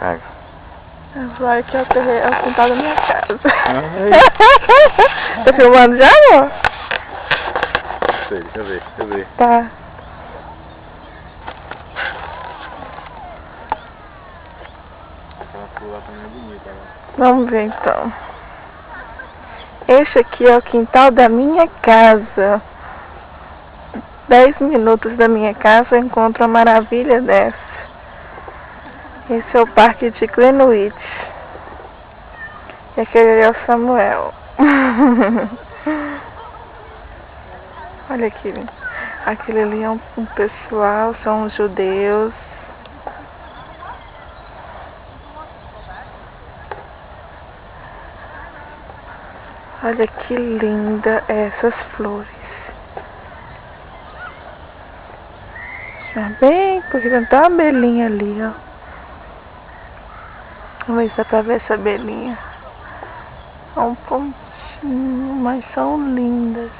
Pega. Vai aqui é o quintal da minha casa. Tá filmando já, amor? Não sei, deixa eu ver. Tá. Aquela flor lá também é bonita, né? Vamos ver então. Este aqui é o quintal da minha casa. 10 minutos da minha casa eu encontro uma maravilha dessa. Esse é o parque de Glenwood. E aquele ali é o Samuel. Olha aqui. Aquele ali é um pessoal, são os judeus. Olha que linda essas flores. Já bem corrida, tem uma abelhinha ali, ó. Vamos ver se dá pra ver essa abelhinha. É um pontinho, mas são lindas.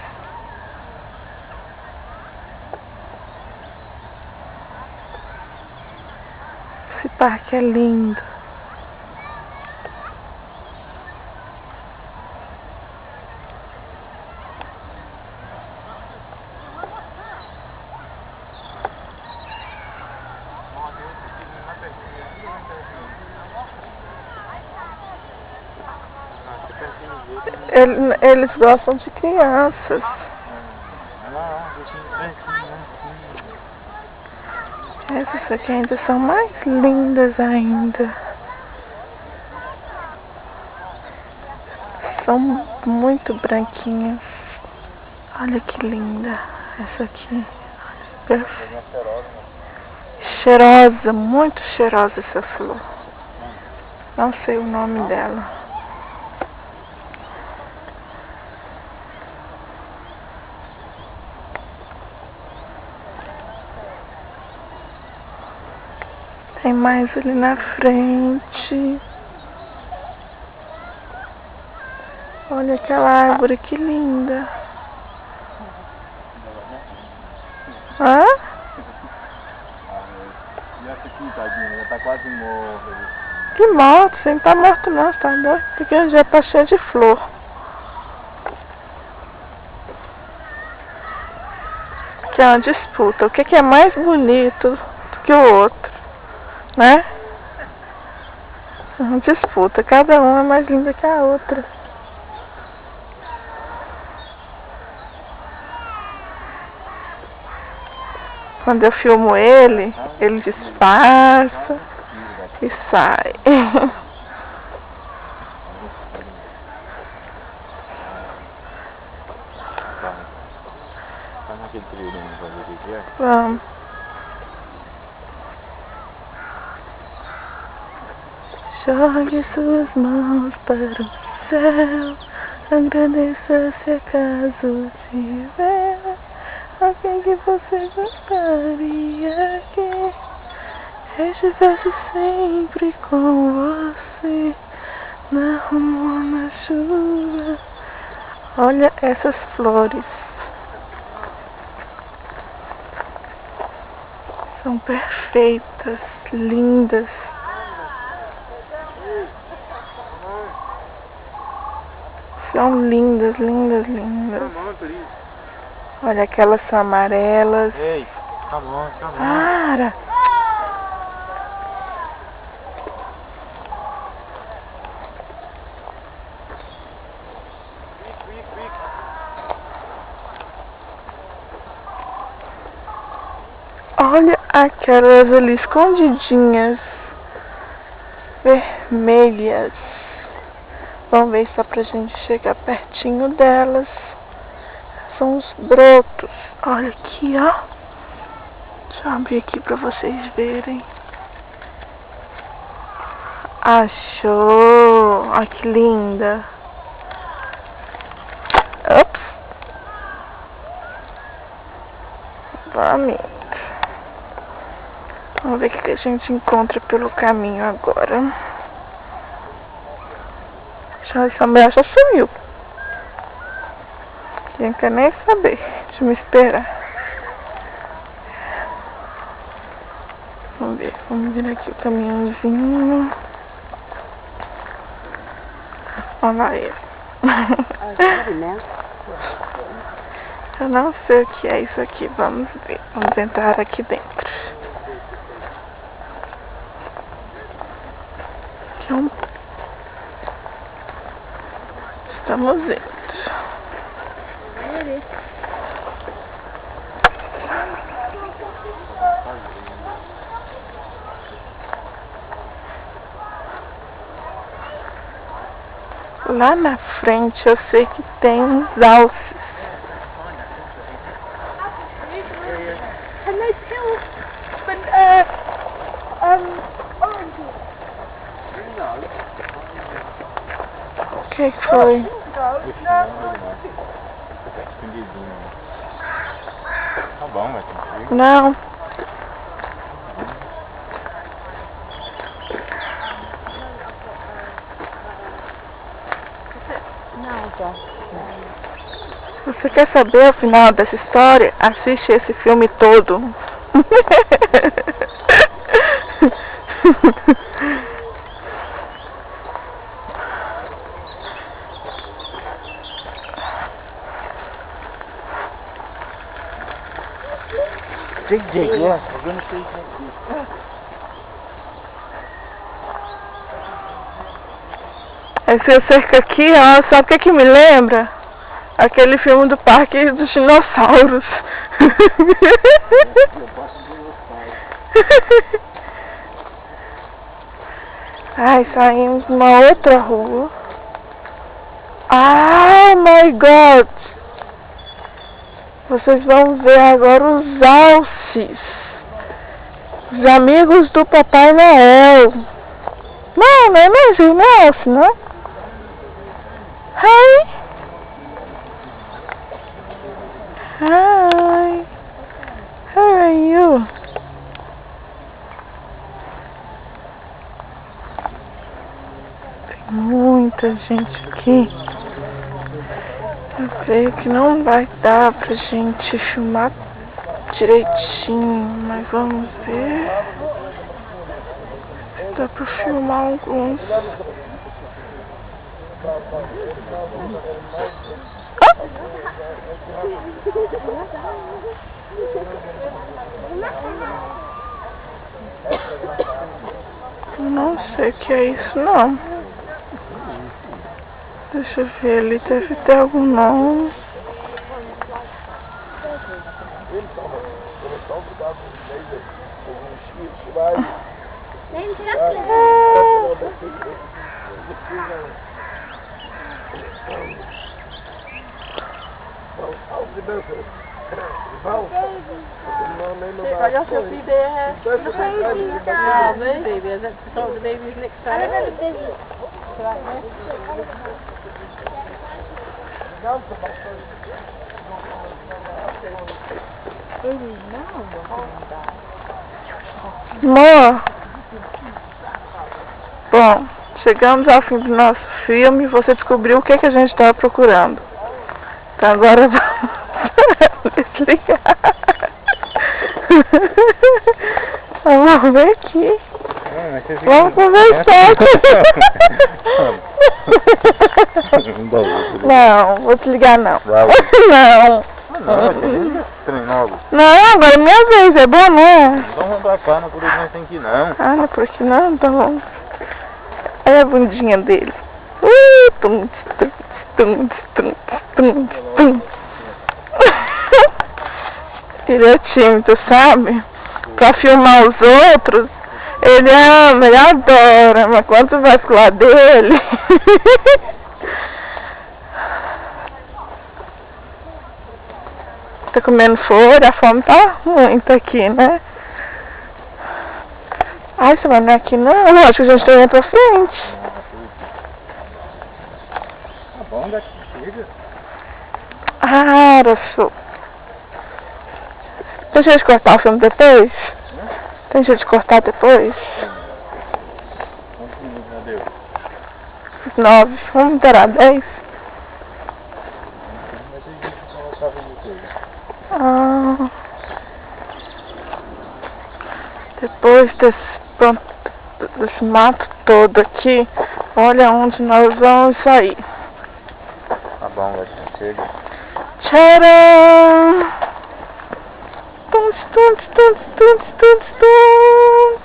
Esse parque é lindo. Eles gostam de crianças. Essas aqui ainda são mais lindas ainda. São muito branquinhas. Olha que linda essa aqui. Cheirosa, muito cheirosa essa flor. Não sei o nome dela. Tem mais ali na frente. Olha aquela árvore, que linda. Hã? E essa aqui, tadinha, já tá quase morta. Que morto, você não tá morto não, tá doido? Porque já tá cheio de flor. Que é uma disputa. O que é mais bonito do que o outro? Né? Uma disputa. Cada uma é mais linda que a outra. Quando eu filmo ele disfarça e sai. Tá naquele trilho, não vai ver o que é? Vamos. Jogue suas mãos para o céu. Agradeça se acaso tiver alguém que você gostaria que estivesse sempre com você na rua, na chuva. Olha essas flores. São perfeitas, lindas. São lindas, lindas, lindas. Olha, aquelas são amarelas. Ei, come on. Para! Olha aquelas ali escondidinhas, vermelhas. Vamos ver se dá pra gente chegar pertinho delas. São os brotos. Olha aqui, ó. Deixa eu abrir aqui pra vocês verem. Achou! Olha que linda. Ops. Vamos ver o que a gente encontra pelo caminho agora. Essa mulher já sumiu. Não quer nem saber. Deixa eu me esperar. Vamos ver. ver. Vamos ver aqui o caminhãozinho. Olha lá ele. Eu não sei o que é isso aqui. Vamos ver. Vamos entrar aqui dentro. Aqui é um... Estamos dentro. Lá na frente eu sei que tem uns alces. Can they kill oranges? O que foi? Escondidinho. Tá bom, mas tem que ir. Não. Você quer saber o final dessa história? Assiste esse filme todo. JJ, yeah, we're gonna say JJ. Essa cerca aqui, ó, sabe o que que me lembra? Aquele filme do Parque dos Dinossauros. Ai, saímos numa outra rua. Oh my God! Vocês vão ver agora os alces. Os amigos do Papai Noel. Não é mesmo, não é alce, não? Hi! Hi! How are you? Tem muita gente aqui. Eu creio que não vai dar pra gente filmar direitinho, mas vamos ver se dá pra filmar alguns. Eu não sei o que é isso, não. Deixa eu ver, ali deve ter algum nome. Olha seu filho é... Ah, baby, is that the sort of the baby's next time? I don't know the baby. Amor, bom, chegamos ao fim do nosso filme. Você descobriu o que a gente estava procurando. Então agora vamos desligar. Vamos ver aqui. Vamos conversar. Não, vou desligar não. Não. Não, agora é minha vez, é bom, né? Então vamos pra cá, não por isso nós tem que ir não. Ah, não é por aqui não, tá bom. Olha a bundinha dele. Tum, tum, tum, tum, tum, tum. Ele é tímido, sabe? Pra filmar os outros, ele ama, ele adora, mas quando vai pro lado dele... Tá comendo fora, a fome tá muito aqui, né? Ai, você vai não é aqui não? Acho que a gente tem pra frente. Tá bom, daqui chega. Ah, Rafa. Tem jeito de cortar o filme depois? Tem jeito de cortar depois? Quantos minutos já deu? 9. Vamos interar 10? Mas a gente colocava depois. Ah. Depois depois desse mato todo aqui, olha onde nós vamos sair. Tá bom, vai chega. Tcharam! Tum, tum, tum, tum, tum, tum.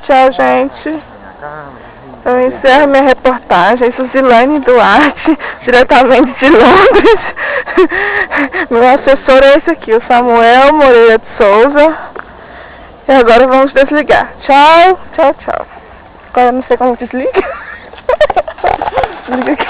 Tchau, gente. Eu encerro minha reportagem. Suzilane Duarte, diretamente de Londres. Meu assessor é esse aqui, o Samuel Moreira de Souza. E agora vamos desligar. Tchau, tchau, tchau. Agora eu não sei como desliga. Desliga aqui.